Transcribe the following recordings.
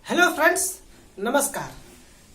Hello friends, नमस्कार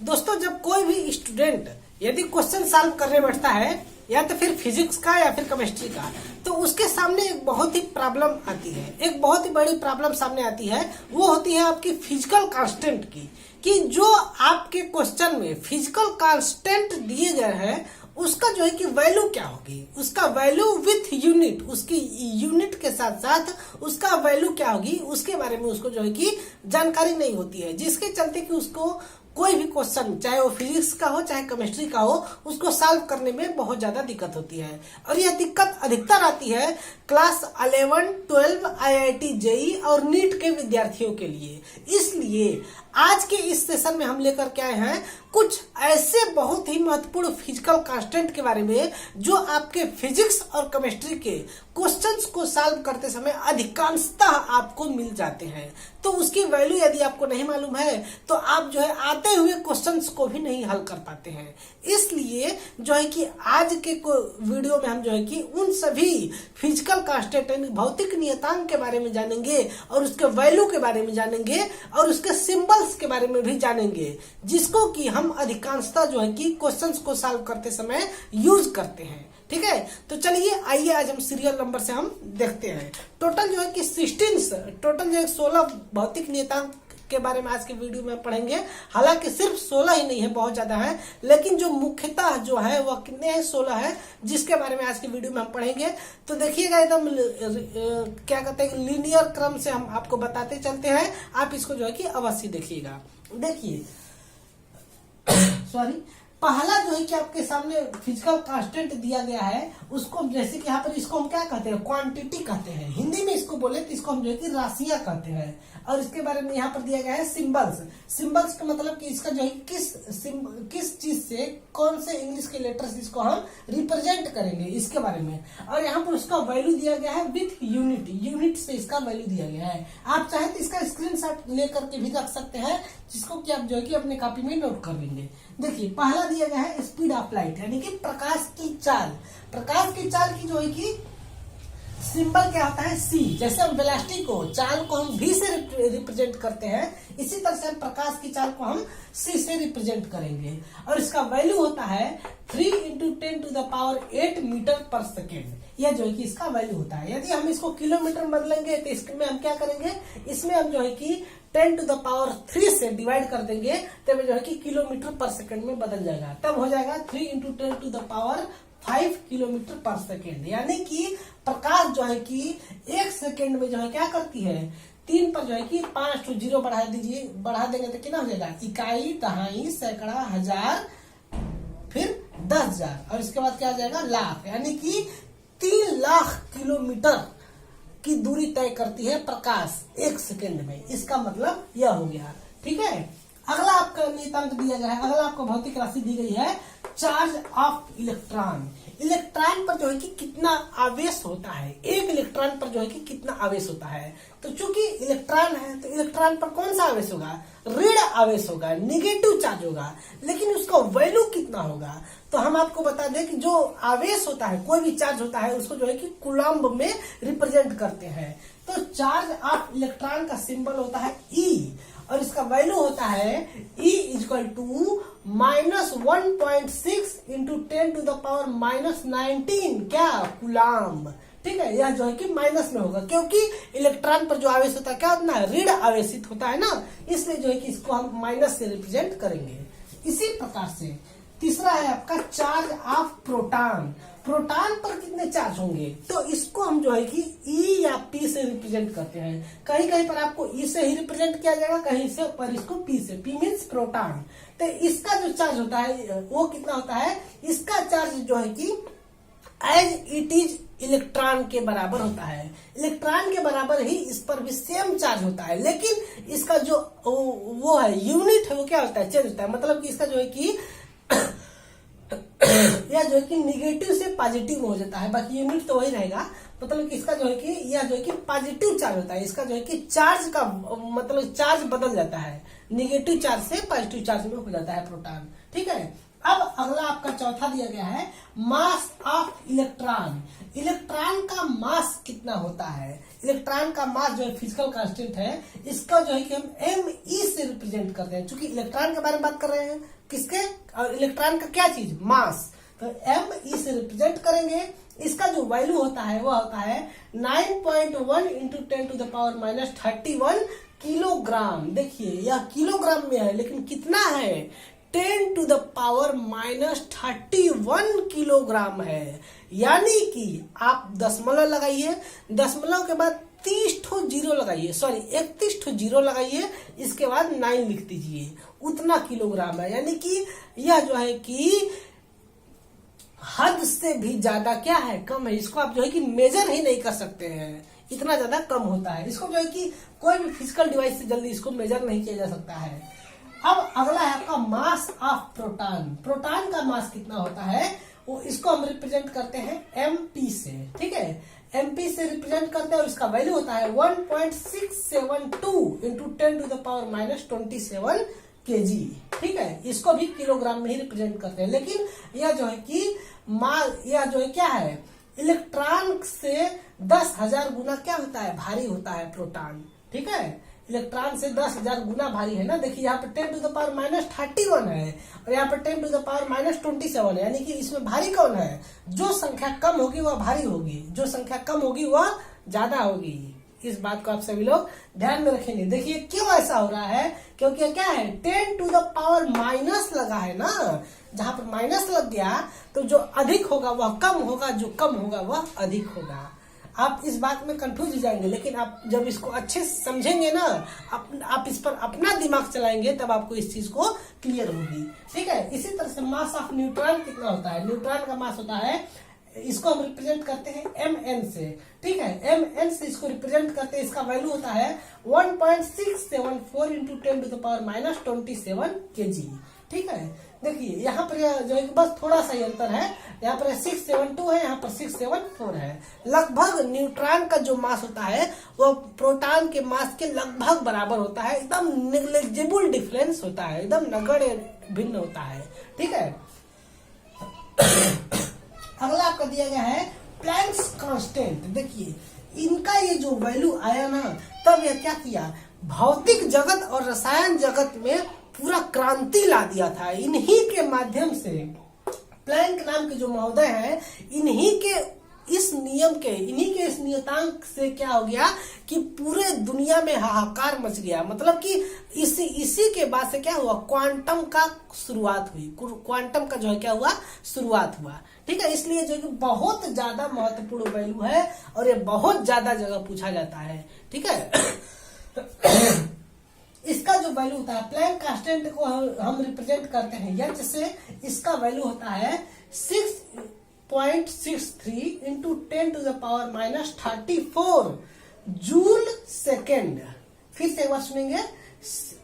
दोस्तों। जब कोई भी स्टूडेंट यदि क्वेश्चन सॉल्व करने बैठता है या तो फिर फिजिक्स का या फिर केमिस्ट्री का, तो उसके सामने एक बहुत ही प्रॉब्लम आती है, एक बहुत ही बड़ी प्रॉब्लम सामने आती है। वो होती है आपकी फिजिकल कांस्टेंट की, कि जो आपके क्वेश्चन में फिजिकल कांस्टेंट दिए गए हैं उसका जो है कि वैल्यू क्या होगी, उसका वैल्यू विथ यूनिट, उसकी यूनिट के साथ साथ उसका वैल्यू क्या होगी, उसके बारे में उसको जो है कि जानकारी नहीं होती है, जिसके चलते कि उसको कोई भी क्वेश्चन, चाहे वो फिजिक्स का हो चाहे केमिस्ट्री का हो, उसको सॉल्व करने में बहुत ज्यादा दिक्कत होती है। और यह दिक्कत अधिकतर आती है क्लास 11, 12, IIT जेई और नीट के विद्यार्थियों के लिए। इसलिए आज के इस सेशन में हम लेकर के आए हैं कुछ ऐसे बहुत ही महत्वपूर्ण फिजिकल कांस्टेंट के बारे में जो आपके फिजिक्स और केमिस्ट्री के क्वेश्चंस को सॉल्व करते समय अधिकांशतः आपको मिल जाते हैं। तो उसकी वैल्यू यदि आपको नहीं मालूम है तो आप जो है आते हुए क्वेश्चंस को भी नहीं हल कर पाते हैं। इसलिए जो है कि आज के वीडियो में हम जो है कि उन सभी फिजिकल कांस्टेंट यानी भौतिक नियतांक के बारे में जानेंगे और उसके वैल्यू के बारे में जानेंगे और उसके सिंबल्स के बारे में भी जानेंगे, जिसको कि हम अधिकांशतः जो है कि क्वेश्चंस को सॉल्व करते समय यूज करते हैं। ठीक है, तो चलिए आइए आज हम सीरियल नंबर से हम देखते हैं। टोटल जो है कि 16 भौतिक नियतांक के बारे में आज के वीडियो में पढ़ेंगे। हालांकि सिर्फ 16 ही नहीं है, बहुत ज्यादा है, लेकिन जो मुख्यतः जो है वह कितने हैं, 16 है, जिसके बारे में आज के वीडियो में हम पढ़ेंगे। तो देखिएगा एकदम क्या कहते हैं, लीनियर क्रम से हम आपको बताते चलते हैं। आप इसको जो है कि अवश्य देखिएगा। देखिए सॉरी, पहला जो है कि आपके सामने फिजिकल कांस्टेंट दिया गया है, उसको जैसे कि यहाँ पर इसको हम क्या कहते हैं, क्वांटिटी कहते हैं। हिंदी में इसको बोले तो इसको हम जो है कि राशियां कहते हैं। और इसके बारे में यहाँ पर दिया गया है सिंबल्स। सिंबल्स का मतलब कि इसका जो है किस चीज से, कौन से इंग्लिश के लेटर्स इसको हम रिप्रेजेंट करेंगे, इसके बारे में। और यहाँ पर उसका वैल्यू दिया गया है विथ यूनिट, यूनिट से इसका वैल्यू दिया गया है। आप चाहे तो इसका स्क्रीनशॉट लेकर के भी रख सकते हैं, जिसको कि आप जो है कि अपने कॉपी में नोट कर लेंगे। देखिए पहला दिया गया है स्पीड ऑफ लाइट, यानी कि प्रकाश की चाल। प्रकाश की चाल की जो है कि सिंबल क्या होता है, सी। जैसे हम वेलोसिटी को, चाल को हम v से रिप्रेजेंट करते हैं, इसी तरह से हम प्रकाश की चाल को हम c से रिप्रेजेंट करेंगे। और इसका वैल्यू होता है 3 × 10⁸ मीटर पर सेकेंड। यह जो है कि इसका वैल्यू होता है। यदि हम इसको किलोमीटर में बदलेंगे तो इसमें हम क्या करेंगे, इसमें हम जो है कि 10⁻³ से डिवाइड कर देंगे, तब जो है कि किलोमीटर पर सेकंड में बदल जाएगा। तब हो जाएगा 3 × 10⁵ किलोमीटर पर सेकेंड। यानी कि प्रकाश जो है कि 1 सेकेंड में जो है क्या करती है, 3 पर जो है कि 5 0 बढ़ा देंगे तो कितना हो जाएगा, इकाई, दहाई, सैकड़ा, हजार, फिर 10,000 और इसके बाद क्या आ जाएगा, लाख। यानी कि 3 लाख किलोमीटर की दूरी तय करती है प्रकाश 1 सेकेंड में। इसका मतलब यह हो गया। ठीक है, अगला आपका नियतांक दिया गया है, अगला आपको भौतिक राशि दी गई है चार्ज ऑफ इलेक्ट्रॉन। इलेक्ट्रॉन पर जो है कि कितना आवेश होता है, एक इलेक्ट्रॉन पर जो है कि कितना आवेश होता है। तो चूंकि इलेक्ट्रॉन है तो इलेक्ट्रॉन पर कौन सा आवेश होगा, ऋण आवेश होगा, निगेटिव चार्ज होगा। लेकिन उसका वैल्यू कितना होगा, तो हम आपको बता दें कि जो आवेश होता है, कोई भी चार्ज होता है, उसको जो है कि कूलम्ब में रिप्रेजेंट करते हैं। तो चार्ज ऑफ इलेक्ट्रॉन का सिंबल होता है E, और इसका वैल्यू होता है E = -1.6 × 10⁻⁻19 क्या, कूलम्ब। ठीक है, यह जो है कि माइनस में होगा, क्योंकि इलेक्ट्रॉन पर जो आवेश होता है क्या होता है, ऋण आवेशित होता है ना, इसलिए जो है कि इसको हम माइनस से रिप्रेजेंट करेंगे। इसी प्रकार से तीसरा है आपका चार्ज ऑफ प्रोटॉन। प्रोटॉन पर कितने चार्ज होंगे, तो इसको हम जो है कि E या P से रिप्रेजेंट करते हैं। कहीं कहीं पर आपको E से ही रिप्रेजेंट किया जाएगा, कहीं से पर इसको P से। P means proton. तो इसका जो चार्ज होता है वो कितना होता है, इसका चार्ज जो है कि एज इट इज इलेक्ट्रॉन के बराबर होता है। इलेक्ट्रॉन के बराबर ही इस पर भी सेम चार्ज होता है, लेकिन इसका जो वो है यूनिट है वो क्या होता है, चेंज होता है। मतलब कि इसका जो है कि यह जो है कि निगेटिव से पॉजिटिव हो जाता है, बाकी यूनिट तो वही रहेगा। मतलब कि इसका जो है कि यह जो है कि पॉजिटिव चार्ज होता है, इसका जो है कि चार्ज का मतलब चार्ज बदल जाता है, निगेटिव चार्ज से पॉजिटिव चार्ज में हो जाता है प्रोटॉन। ठीक है, अब अगला आपका चौथा दिया गया है मास ऑफ इलेक्ट्रॉन। इलेक्ट्रॉन का मास कितना होता है, इलेक्ट्रॉन का मास जो है फिजिकल कांस्टेंट है, इसका जो है कि हम ME से से रिप्रेजेंट करते हैं, क्योंकि इलेक्ट्रॉन के बारे में बात कर रहे हैं, किसके, इलेक्ट्रॉन का क्या चीज, मास, तो me से रिप्रेजेंट करेंगे। इसका जो वैल्यू होता है वह होता है 9.1 इंटू 10⁻31 किलोग्राम। देखिए यह किलोग्राम में है, लेकिन कितना है, 10⁻31 किलोग्राम है। यानी कि आप दशमलव लगाइए, दशमलव के बाद 30 ठो जीरो लगाइए, सॉरी 31 ठो जीरो लगाइए, इसके बाद 9 लिख दीजिए, उतना किलोग्राम है। यानी कि यह जो है कि हद से भी ज्यादा क्या है, कम है। इसको आप जो है कि मेजर ही नहीं कर सकते हैं, इतना ज्यादा कम होता है। इसको जो है कि कोई भी फिजिकल डिवाइस से जल्दी इसको मेजर नहीं किया जा सकता है। अब अगला है आपका मास ऑफ प्रोटॉन। प्रोटॉन का मास कितना होता है, वो इसको हम रिप्रेजेंट करते हैं mp से, ठीक है, mp से रिप्रेजेंट करते हैं, और इसका वैल्यू होता है 1.672 इंटू 10⁻27 kg, ठीक है। इसको भी किलोग्राम में ही रिप्रेजेंट करते हैं। लेकिन यह जो है कि यह जो है क्या है, इलेक्ट्रॉन से 10,000 गुना क्या होता है, भारी होता है प्रोटॉन, ठीक है। इलेक्ट्रॉन से 10,000 गुना भारी है ना। देखिए यहाँ पे 10⁻31 है, और यहाँ पे 10⁻27 है, यानी कि इसमें भारी कौन है, जो संख्या कम होगी वह भारी होगी, जो संख्या कम होगी वह ज्यादा होगी। इस बात को आप सभी लोग ध्यान में रखेंगे। देखिए क्यों ऐसा हो रहा है, क्योंकि क्या है 10⁻- लगा है ना, जहां पर माइनस लग गया तो जो अधिक होगा वह कम होगा, जो कम होगा वह अधिक होगा। आप इस बात में कंफ्यूज हो जाएंगे, लेकिन आप जब इसको अच्छे से समझेंगे ना, आप इस पर अपना दिमाग चलाएंगे, तब आपको इस चीज को क्लियर होगी, ठीक है। इसी तरह से मास ऑफ न्यूट्रॉन कितना होता है, न्यूट्रॉन का मास होता है, इसको हम रिप्रेजेंट करते हैं mn से, ठीक है, mn से इसको रिप्रेजेंट करते हैं। इसका वैल्यू होता है 1.674 इंटू 10⁻27 kg, ठीक है। देखिए यहाँ पर जो है बस थोड़ा सा ही अंतर है, यहाँ पर 672 है, यहाँ पर 674 है। लगभग न्यूट्रॉन का जो मास होता है वो प्रोटॉन के मास के लगभग बराबर होता है, एकदम नेग्लिजिबल डिफरेंस होता है, एकदम नगण्य भिन्न होता है, ठीक है। अगला आपका दिया गया है प्लैंक्स कांस्टेंट। देखिए इनका ये जो वैल्यू आया ना, तब यह क्या किया, भौतिक जगत और रसायन जगत में पूरा क्रांति ला दिया था। इन्हीं के माध्यम से, प्लैंक नाम के जो महोदय हैं, इन्हीं के इस नियतांक से क्या हो गया कि पूरे दुनिया में हाहाकार मच गया। मतलब कि इसी के बाद से क्या हुआ, क्वांटम का शुरुआत हुई, क्वांटम का जो है क्या हुआ, शुरुआत हुआ, ठीक है। इसलिए जो कि बहुत ज्यादा महत्वपूर्ण वैल्यू है, और ये बहुत ज्यादा जगह पूछा जाता है, ठीक है। इसका जो वैल्यू होता है, प्लैंक कांस्टेंट को हम रिप्रेजेंट करते हैं h से। इसका वैल्यू होता है 6.63 इंटू 10⁻34 जूल सेकेंड। फिर से एक बार सुनेंगे,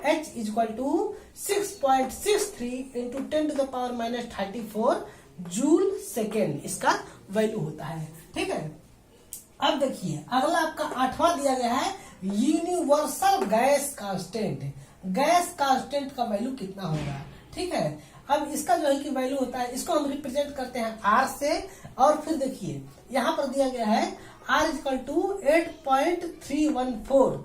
h equal to 6.63 into 10⁻34 joule second, इसका वैल्यू होता है, ठीक है। अब देखिए अगला आपका 8वां दिया गया है universal gas constant. Gas constant का वैल्यू कितना होगा, ठीक है। अब इसका जो है कि वैल्यू होता है, इसको हम रिप्रेजेंट करते हैं R से, और फिर देखिए यहाँ पर दिया गया है R इक्वल टू 8.314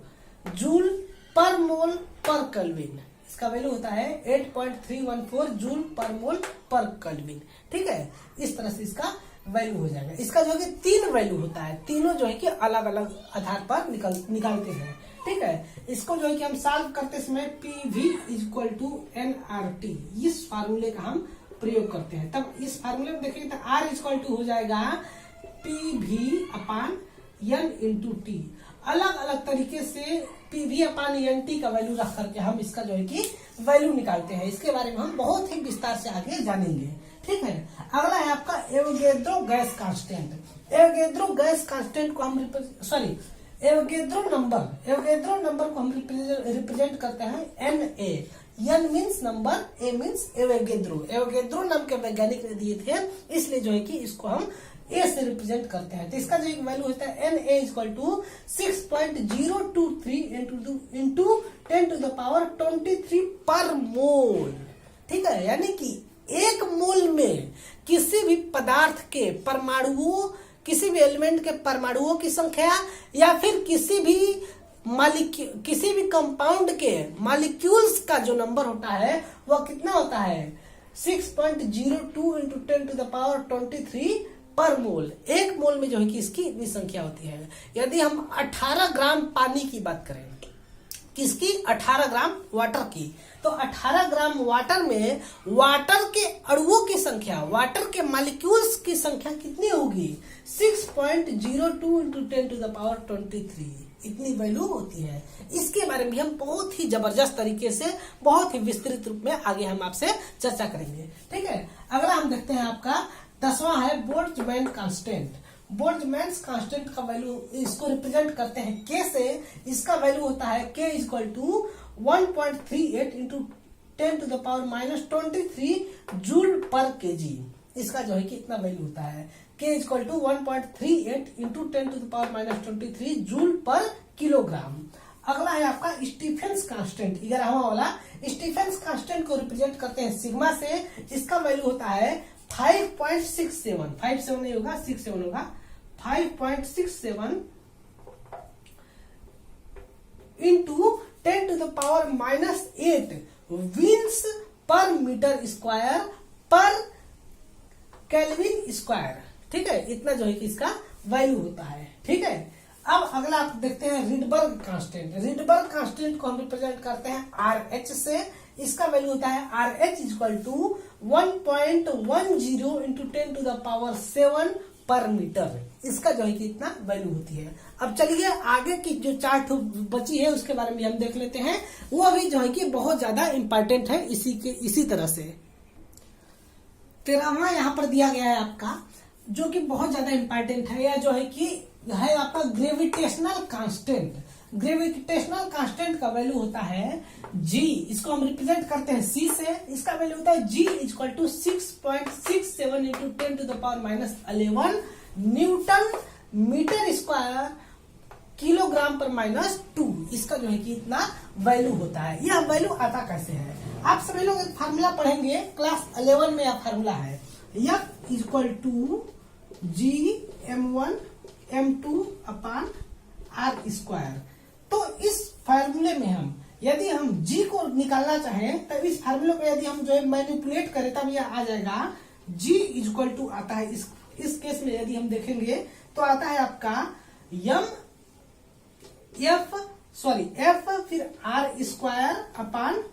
जूल पर मोल पर केल्विन। इसका वैल्यू होता है 8.314 जूल पर मोल पर केल्विन, ठीक है। इस तरह से इसका वैल्यू हो जाएगा। इसका जो है कि 3 वैल्यू होता है, तीनों जो है कि अलग अलग आधार पर निकालते हैं, ठीक है। इसको जो है कि हम सॉल्व करते समय PV इक्वल टू nRT, इस फार्मूले का हम प्रयोग करते हैं। तब इस फार्मूले में देखेंगे तो R इक्वल टू हो जाएगा PV अपान N इंटू T। अलग अलग तरीके से PV अपान NT का वैल्यू रख करके हम इसका जो है कि वैल्यू निकालते हैं। इसके बारे में हम बहुत ही विस्तार से आगे जानेंगे, ठीक है। अगला है आपका Avogadro gas constant. Avogadro gas constant को हम एवोगैड्रो नंबर को हम रिप्रेजेंट करते हैं Na। N means number, A means Avogadro नाम के वैज्ञानिक ने दिए थे, इसलिए जो है कि इसको हम A से रिप्रेजेंट करते हैं। तो इसका जो एक वैल्यू होता है Na इक्वल टू 6.023 इंटू 10⁻23 पर मोल, ठीक है। यानी कि एक मोल में किसी भी पदार्थ के परमाणुओं, किसी भी एलिमेंट के परमाणुओं की संख्या, या फिर किसी भी किसी भी कंपाउंड के मॉलिक्यूल्स का जो नंबर होता है वह कितना होता है 6.02 इंटू 10 टू द पावर 23 पर मोल। एक मोल में जो है कि इसकी इतनी संख्या होती है। यदि हम 18 ग्राम पानी की बात करें, किसकी 18 ग्राम वाटर की, तो 18 ग्राम वाटर में वाटर के अणुओं की संख्या, वाटर के मॉलिक्यूल्स की संख्या कितनी होगी 6.02 इंटू 10 टू द पावर 23, इतनी वैल्यू होती है। इसके बारे में हम बहुत ही जबरदस्त तरीके से, बहुत ही विस्तृत रूप में आगे हम आपसे चर्चा करेंगे। ठीक है, अगला हम देखते हैं आपका 10वां है बोल्ट्जमैन कांस्टेंट। बोल्ट्जमैन कांस्टेंट का वैल्यू, इसको रिप्रेजेंट करते हैं के से। इसका वैल्यू होता है K equal to 1.38 into 10 to the power -23 joule पर केजी। इसका जो है कि इतना वैल्यू होता है K equal to 1.38 into 10 to the power -23 joule पर किलोग्राम। अगला है आपका स्टीफेंस कांस्टेंट, 11वां वाला। स्टीफेंस कांस्टेंट को रिप्रेजेंट करते हैं सिग्मा से। इसका वैल्यू होता है 5.67, 57 नहीं होगा 67 होगा, 5.67 इंटू 10 टू द पावर -8 विन्स पर मीटर स्क्वायर पर केल्विन स्क्वायर। ठीक है, इतना जो है कि इसका वैल्यू होता है। ठीक है, अब अगला आप देखते हैं रिडबर्ग कांस्टेंट। रिडबर्ग कांस्टेंट को हम रिप्रेजेंट करते हैं RH से। इसका वैल्यू होता है RH equal to 1.10 into 10 to the power 7 पर मीटर। इसका जो है कि इतना वैल्यू होती है। अब चलिए आगे की जो 4 बची है उसके बारे में हम देख लेते हैं। वो भी जो है कि बहुत ज्यादा इंपॉर्टेंट है इसी तरह से। 13वां यहाँ पर दिया गया है आपका, जो कि बहुत ज्यादा इंपॉर्टेंट है। यह जो है कि है आपका ग्रेविटेशनल कांस्टेंट। ग्रेविटेशनल कांस्टेंट का वैल्यू होता है G, इसको हम रिप्रेजेंट करते हैं C से। इसका वैल्यू होता है G equal to 6.67 into 10 to the power -11 newton metre square kilogram पर -2। इसका जो है कि इतना वैल्यू होता है। यह वैल्यू आता कैसे है, आप सभी लोग एक फार्मूला पढ़ेंगे क्लास 11 में। यह फार्मूला है F equal to G(m1 m2 upon r square. तो इस फार्मूले में हम यदि हम G को निकालना चाहें तो इस फार्मूले को यदि हम जो है मैनिपुलेट करें तब यह आ जाएगा G इक्वल टू आता है। इस केस में यदि हम देखेंगे तो आता है आपका F फिर r स्क्वायर अपान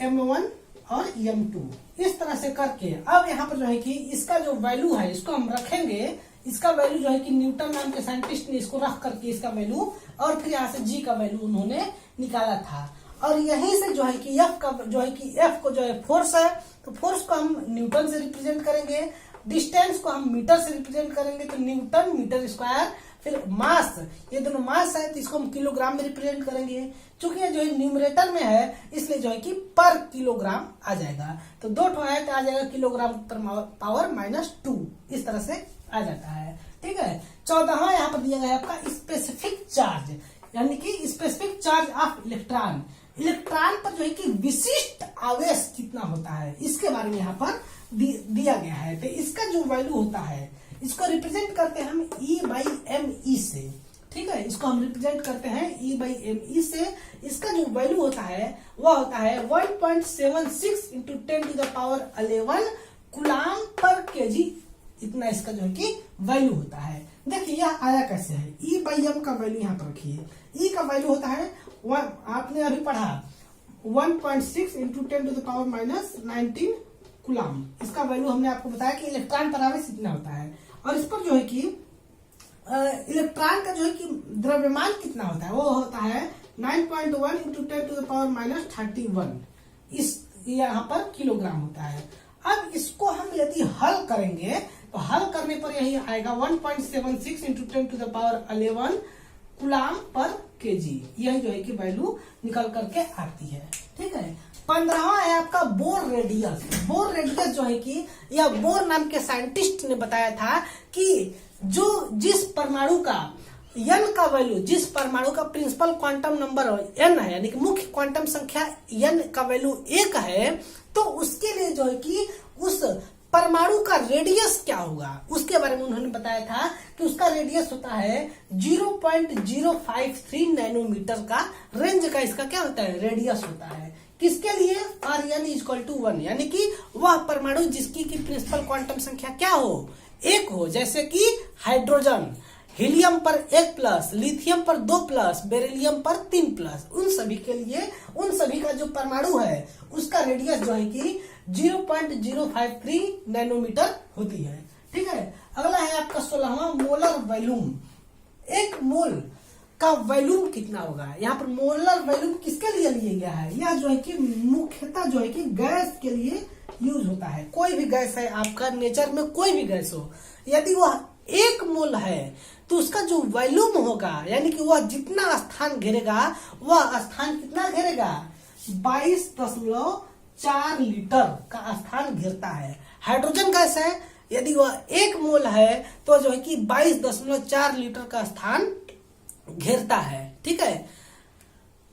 m1 और m2। इस तरह से करके अब यहाँ पर जो है कि इसका जो वैल्यू है इसको हम रखेंगे। इसका वैल्यू जो है कि न्यूटन नाम के साइंटिस्ट ने इसको रख करके इसका वैल्यू, और फिर यहाँ से G का वैल्यू उन्होंने निकाला था। और यहीं से जो है कि F का जो है कि F को जो है फोर्स है, तो फोर्स को हम न्यूटन से रिप्रेजेंट करेंगे। डिस्टेंस को हम मीटर से रिप्रेजेंट करेंगे, तो न्यूटन मीटर स्क्वायर। फिर मास, ये दोनों मास है तो इसको हम किलोग्राम में रिप्रेजेंट करेंगे। चूंकि ये जो है न्यूमरेटर में है इसलिए जो है कि पर किलोग्राम आ जाएगा। तो 2 ठो है तो आ जाएगा किलोग्राम पर पावर -2। इस तरह से आ जाता है। ठीक है, 14वां यहाँ पर दिया गया है आपका स्पेसिफिक चार्ज, यानी कि specific charge of electron. Electron पर जो है कि विशिष्ट आवेश कितना होता है इसके बारे में यहाँ पर दिया गया है। तो इसका जो वैल्यू होता है इसको रिप्रेजेंट करते हैं हम E/me से। ठीक है, इसको हम रिप्रेजेंट करते हैं E/me से। इसका जो वैल्यू होता है वह होता है 1.76 into 10 to the power 11 coulomb पर केजी। इतना इसका जो है कि वैल्यू होता है। देखिए यह आया कैसे है, E/m का वैल्यू यहाँ पर रखिए। E का वैल्यू होता है, आपने अभी पढ़ा 1.6 into 10 to the power -19 coulomb. इसका वैल्यू हमने आपको बताया कि इलेक्ट्रॉन पर आवेश इतना होता है। और इस पर जो है कि इलेक्ट्रॉन का जो है कि द्रव्यमान कितना होता है, वो होता है 9.1 इंटू 10 टू द पावर -31। इस यहाँ पर किलोग्राम होता है। अब इसको हम यदि हल करेंगे तो हल करने पर यही आएगा 1.76 into 10 to the power 11 coulomb पर केजी। यही जो है कि वैल्यू निकल करके आती है। ठीक है, 15वां है आपका बोर रेडियस। बोर रेडियस जो है कि यह बोर नाम के साइंटिस्ट ने बताया था कि जिस परमाणु का n का वैल्यू, जिस परमाणु का प्रिंसिपल क्वांटम नंबर n है, यानी कि मुख्य क्वांटम संख्या n का वैल्यू 1 है, तो उसके लिए जो है कि उस परमाणु का रेडियस क्या होगा उसके बारे में उन्होंने बताया था कि उसका रेडियस होता है 0.053 नैनोमीटर का रेंज का इसका क्या होता है रेडियस होता है। किसके लिए? r n = 1, यानी कि वह परमाणु जिसकी की प्रिंसिपल क्वांटम संख्या क्या हो? 1 हो, जैसे कि हाइड्रोजन, हीलियम पर 1+, लिथियम पर 2+, बेरिलियम पर 3+, उन सभी के लिए उन सभी का जो परमाणु है उसका रेडियस जो है कि 0.053 नैनोमीटर होती है। ठीक है, अगला है आपका 16वां मोलर वॉल्यूम। एक मोल का वॉल्यूम कितना होगा? यहाँ पर मोलर वॉल्यूम किसके लिए लिया गया है? यह जो है कि मुख्यतः जो है कि गैस के लिए यूज होता है। कोई भी गैस है आपका, नेचर में कोई भी गैस हो, यदि वह 1 मोल है तो उसका जो वॉल्यूम होगा, यानी कि वह जितना स्थान घेरेगा वह स्थान कितना घेरेगा? 22.4 लीटर का स्थान घेरता है। हाइड्रोजन गैस है, यदि वह 1 मोल है तो जो है कि 22.4 लीटर का स्थान घेरता है। ठीक है,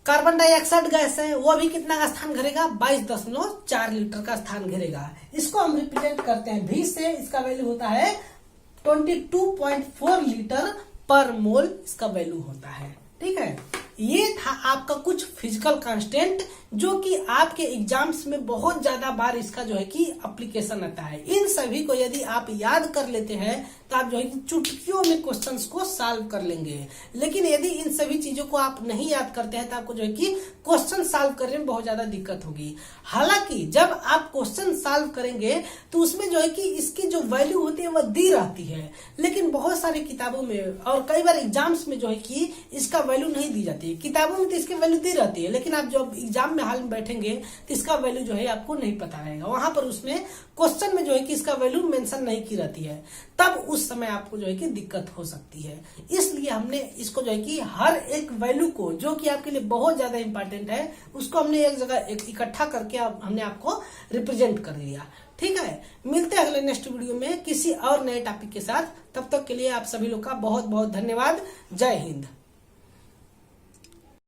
कार्बन डाइऑक्साइड गैस है, वह भी कितना का स्थान घेरेगा? 22.4 लीटर का स्थान घेरेगा। इसको हम रिप्रेजेंट करते हैं V से, इसका वैल्यू होता है 22.4 लीटर पर मोल इसका वैल्यू होता है। ठीक है, ये था आपका कुछ फिजिकल कांस्टेंट जो कि आपके एग्जाम्स में बहुत ज्यादा बार इसका जो है कि एप्लीकेशन आता है। इन सभी को यदि आप याद कर लेते हैं तो आप जो है कि चुटकियों में क्वेश्चंस को सॉल्व कर लेंगे। लेकिन यदि इन सभी चीजों को आप नहीं याद करते हैं तो आपको जो है कि क्वेश्चन सॉल्व करने में बहुत ज्यादा दिक्कत होगी। हालांकि जब आप क्वेश्चन सॉल्व करेंगे तो उसमें जो है कि इसकी जो वैल्यू होती है वह दी रहती है, लेकिन बहुत सारी किताबों में और कई बार एग्जाम्स में जो है कि इसका वैल्यू नहीं दी जाती है। किताबों में तो इसकी वैल्यू दी रहती है, लेकिन आप जब एग्जाम में हाल में बैठेंगे तो इसका वैल्यू जो है आपको नहीं पता रहेगा। वहां पर उसमें क्वेश्चन में जो है कि इसका वैल्यू मेंशन नहीं की रहती है, तब उस समय आपको जो है कि दिक्कत हो सकती है। इसलिए हमने इसको जो है कि हर एक वैल्यू को जो कि आपके लिए बहुत ज्यादा इंपॉर्टेंट है उसको हमने एक जगह इकट्ठा करके हमने आपको रिप्रेजेंट कर दिया। ठीक है, मिलते हैं अगले नेक्स्ट वीडियो में किसी और नए टॉपिक के साथ। तब तक के लिए आप सभी लोग का बहुत बहुत धन्यवाद। जय हिंद।